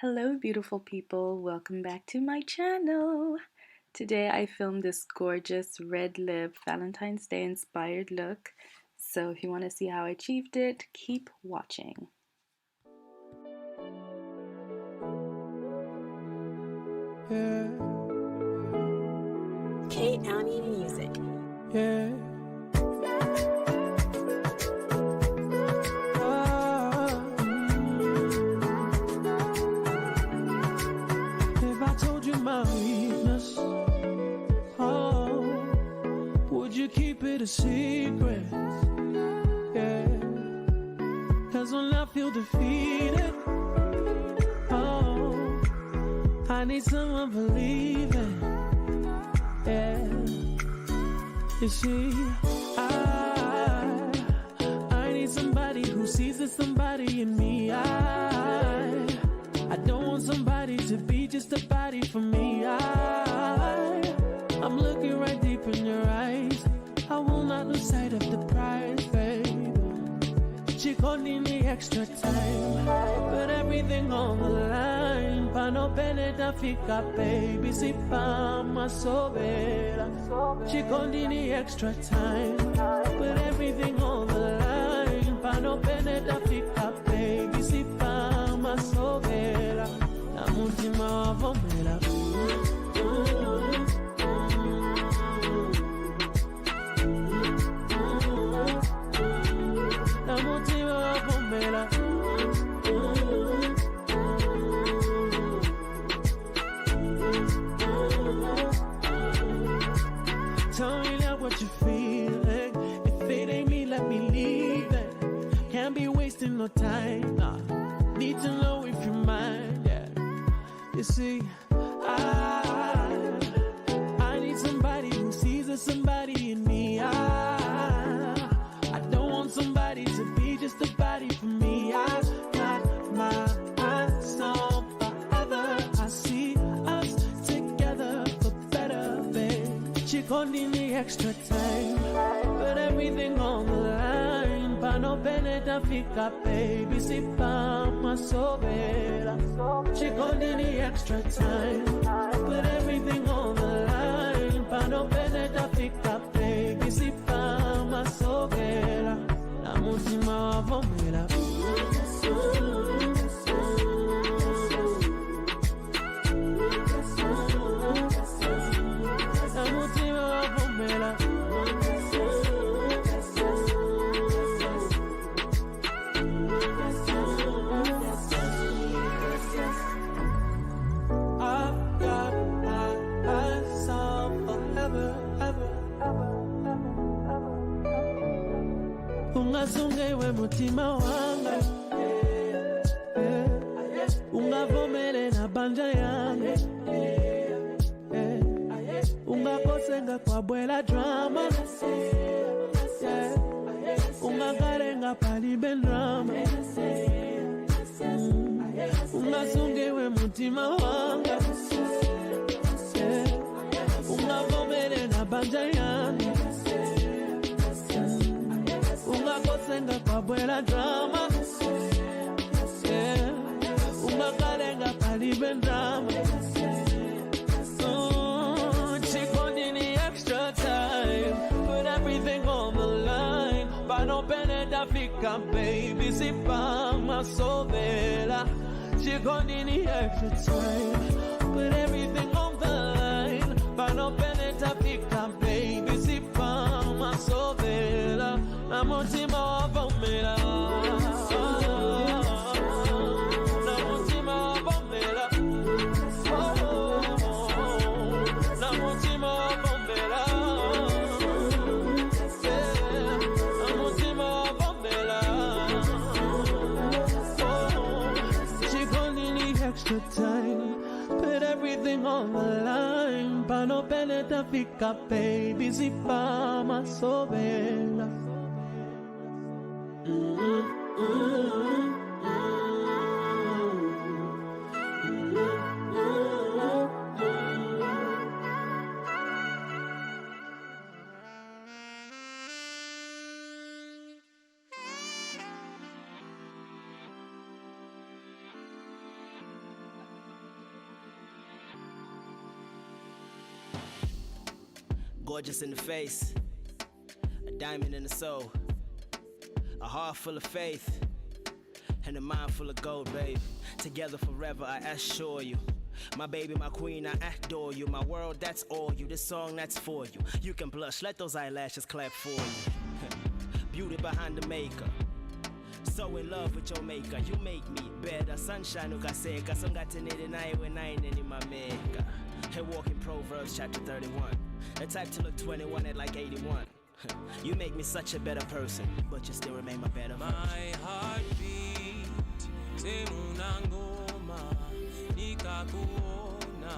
Hello beautiful people, welcome back to my channel. Today I filmed this gorgeous red lip Valentine's Day inspired look. So if you want to see how I achieved it, keep watching. Yeah. K-Ami Music. Yeah. If I told you my weakness, would you keep it a secret? Yeah. 'Cause when I feel defeated, I need someone believing. Yeah. You see, I need somebody who sees the somebody in me. I don't want somebody to be just a body for me. I'm looking right deep in your eyes. I will not lose sight of the prize, babe. She gon' need me extra time, put everything on the line. Pa no penetafika, baby, si pa ma sobera. She gon' need me extra time, put everything on the line. Pa no penetafika, baby, si pa ma sobera. La multima vomera. Tell me now what you feeling. If it ain't me, let me leave it. Can't be wasting no time. Nah. Need to know if you're mine. Yeah. You see, I need somebody who sees a somebody in me. I don't want somebody to be just a body for me. I got my eyes on forever. I see us together for better, babe. She gon' need me extra time, put everything on the line. Pa no penetafika, baby, si pa ma sobera. She gon' need me extra time, put everything on the line. Pa no penetafika, baby, si pa ma sobera. La multima vomera. La multima vomera. I've got my eyes on forever, ever, ever, ever, ever. Ungasunge we mutima wanga, ungavomele na banja yangu, ungakosenga kwa bwela drama, ungagarenga palibe drama. Ungasunge we mutima wanga, ungavomele na banja yangu, ungakosenga kwa bwela drama, ungagarenga palibe drama. She gon' need the extra time, put everything on the line. Pa no penetafika, baby, si pa ma sobera. She gon' need the extra time, put everything on the line. Pa no penetafika, baby, si pa ma sobera. La multima vomera. La multima vomera. La multima vomera. La multima vomera. She gon' need extra time, put everything on the line. Pa no penetafika, baby, si pa ma sobera. gorgeous in the face, a diamond in the soul, a heart full of faith, and a mind full of gold, babe. Together forever, I assure you. My baby, my queen, I adore you. My world, that's all you. This song, that's for you. You can blush, let those eyelashes clap for you. Beauty behind the makeup. So in love with your maker, you make me better. Sunshine ukaseka, songatenere naye wenaine ni mameka. Hey, walking Proverbs chapter 31. The type to look 21 at like 81. You make me such a better person, but you still remain my better version. My heartbeat, semuna ngoma, nikakuona.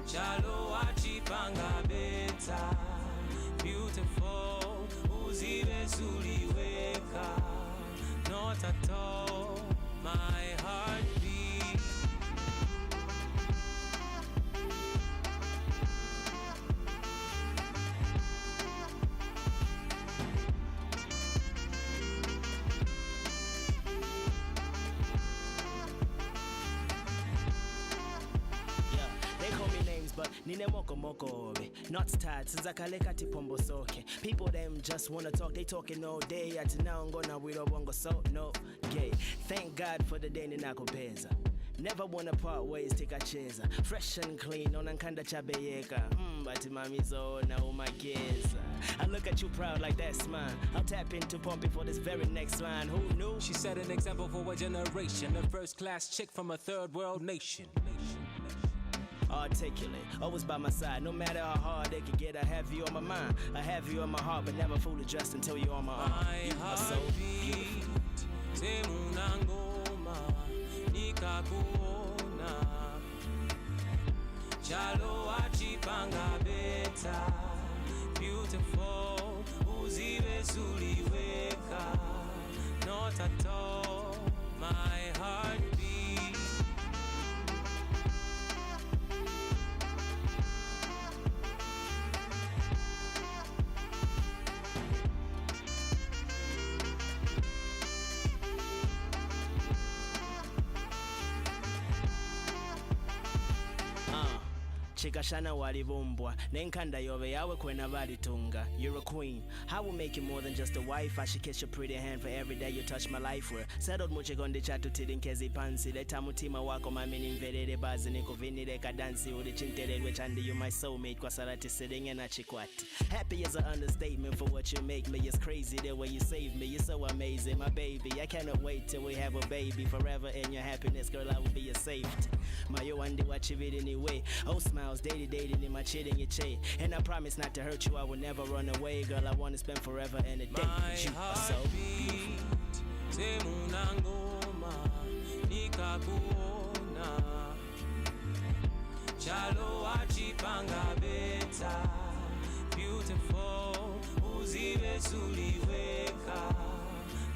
Chalo achipanga beta, beautiful, uzibe suliweka. Not at all, my heartbeat. But nine moko moko be not tired since I kaleka tipombo soke. People them just wanna talk, they talking all day. Ati now I'm gonna we don't wango so no gay. Thank God for the day ninakopeza. Never wanna part ways, take a cheza. Fresh and clean, on ankanda chabeyeka. But mamizo na umageza. I look at you proud like that smile. I'll tap into Pompi for this very next line. Who knew? She set an example for a generation, a first class chick from a third world nation. Articulate, always by my side. No matter how hard they can get, I have you on my mind. I have you on my heart, but never fully dressed until you're on my arm. You are so beautiful. Semuna ngoma, nikakuona. Chalo achipanga beta, beautiful, uzibe suliweka. Not at all, my heartbeat. Chikashana walibumbwa nenkanda yobe yawe kwena balitunga. You're a queen. I will make you more than just a wife. I should kiss your pretty hand for every day you touch my life. We're settled muchikonde chatu tidinkezi pansi. Leta mutima wako mami nimverere bazi nikuvinire kadansi. Uli chinterelwe chandi, you my soulmate. Kwa salati sitting in a chikwati. Happy is an understatement for what you make me. It's crazy the way you save me. You're so amazing, my baby. I cannot wait till we have a baby. Forever in your happiness, girl, I will be your safety. My yo andi watch it anyway. Oh, smiles, dating in my chitting your chain. And I promise not to hurt you, I will never run away. Girl, I wanna spend forever in a day. You are so beautiful. Semuna ngoma, nikakuona. Chalo achipanga beta, beautiful, uzibe suliweka.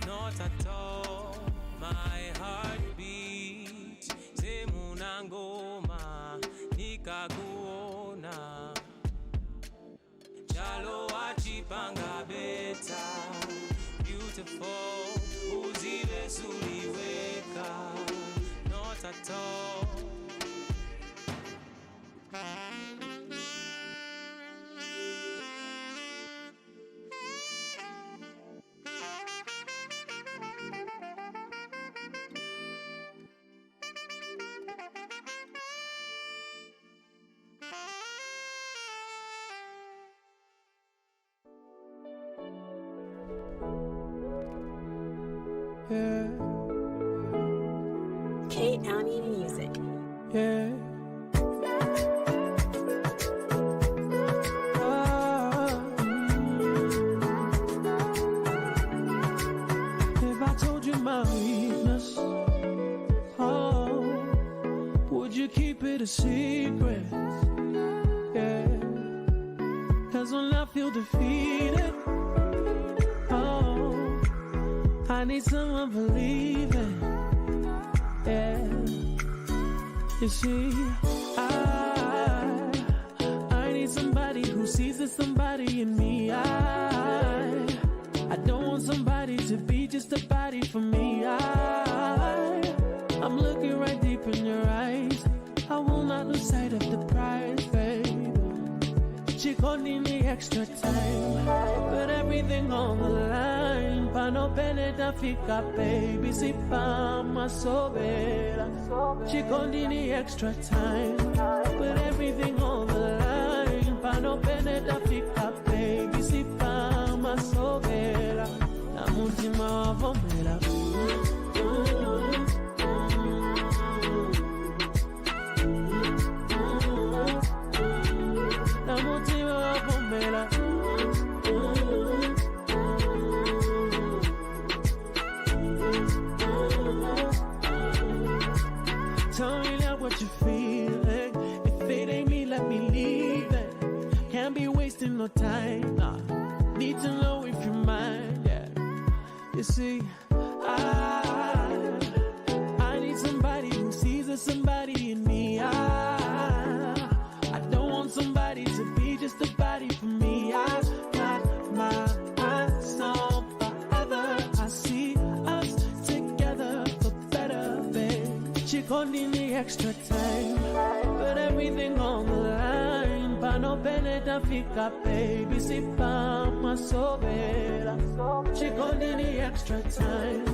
Not at all, my heartbeat. Semuna ngoma, nikakuona. Chalo achipanga beta, beautiful, uzibe suliweka. Not at all. Yeah. K-County Music. Yeah. If I told you my weakness, would you keep it a secret? Yeah. 'Cause when I feel defeated, I need someone believing. Yeah. You see, I need somebody who sees there's somebody in me. I don't want somebody to be just a body for me. I'm looking right deep in your eyes. I will not lose sight of the prize, babe. Chico need me extra time. Put everything on the line. Pa no peneta fica, baby. Si pa ma sobera. Chico need me extra time. Put everything on the line. Pa no peneta fica, baby. Si pa ma sobera. La multima vomela. Tell me now what you feeling. If it ain't me, let me leave it. Can't be wasting no time. Nah. Need to know if you're mine. Yeah. You see, I need somebody who sees there's somebody in me. I don't want somebody to be just a body for me. I got my eyes on forever. I see us together for better, babe. Chico need me extra time. Put everything on the line. Pa no peneta fica, baby. Si pa ma sobera. Chico need me extra time.